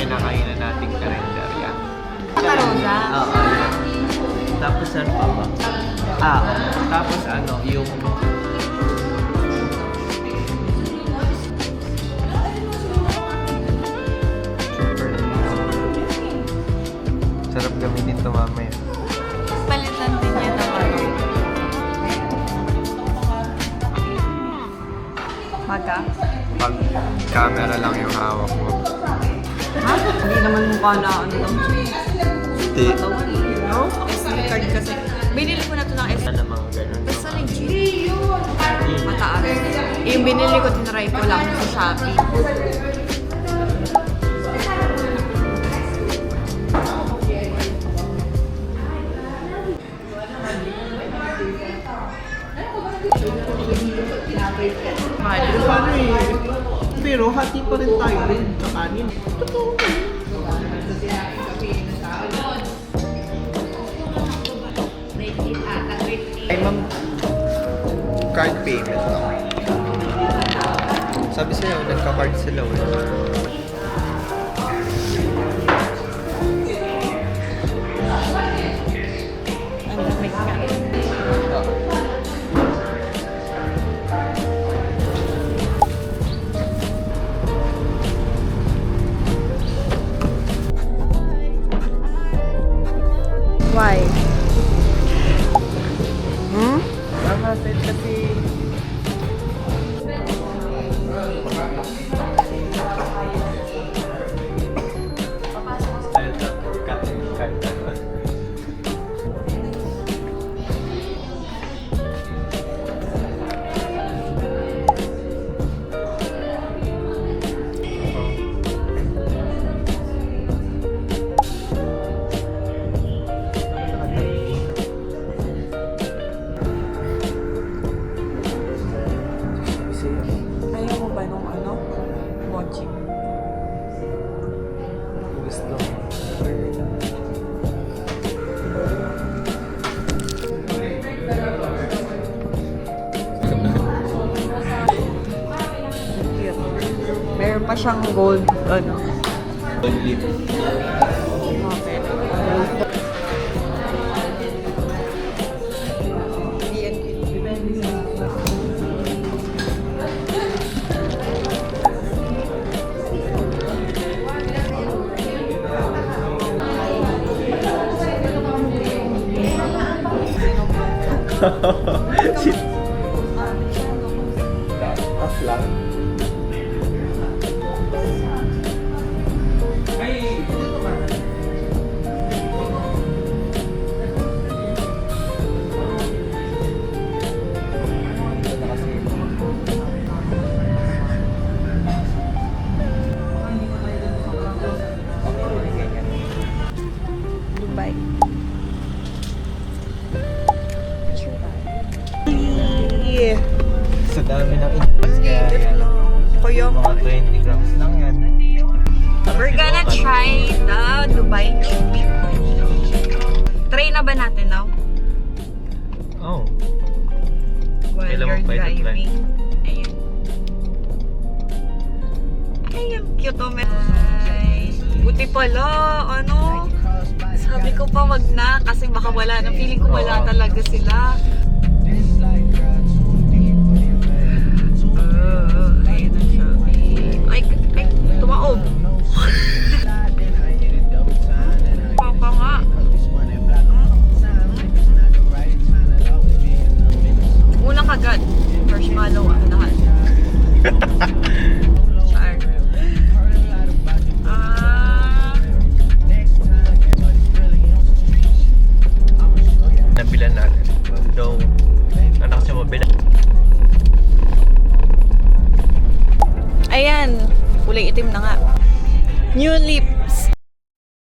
kinakainan nating karinderya. Rosa? Oo, yan. Tapos ano pa ba? Tapos ano, yung... Super. Sarap gamitin ito mamaya. Palitan din niya ng ano. Maga? Pag camera lang yung hawak mo. Ha? Hindi naman mukha na ano lang. Hindi. No? SD card kasi. Binili ko na ito ng SD. Ano mga ganun. Basta legit. Mataas. Yung binili ko, tinry ko lang sa Shopee. Paano eh? Pero hati pa rin tayo sa kanin. Totoo. Ay ma'am, card payment lang. Sabi sa'yo, nagka-card sila eh. Ang lamig ka. Why? Nakaset kasi... Ayaw mo ba nung ano? Mochi? Gusto. Meron pa siyang gold, ano? Only. Okay. Off lang. Dubai. Sa dami ng inputs kaya yan. Kuya mo. Mga 20 grams lang yan. We're gonna try the Dubai Chibi. Try na ba natin now? Oh. While Kailan mo you're pa ito try? driving. Ayan. Ay, ang cute o Ay, buti pala, ano? Sabi ko pa wag na kasi baka wala na. Feeling ko wala Oo. talaga sila. Ayun ang sabi. Ay, tumaob. Papa nga. Unang kagad. Marshmallow ang lahat. Char. Nabilan natin. So, anak siya mabilan. Ayan. Kulay itim na nga. New lip.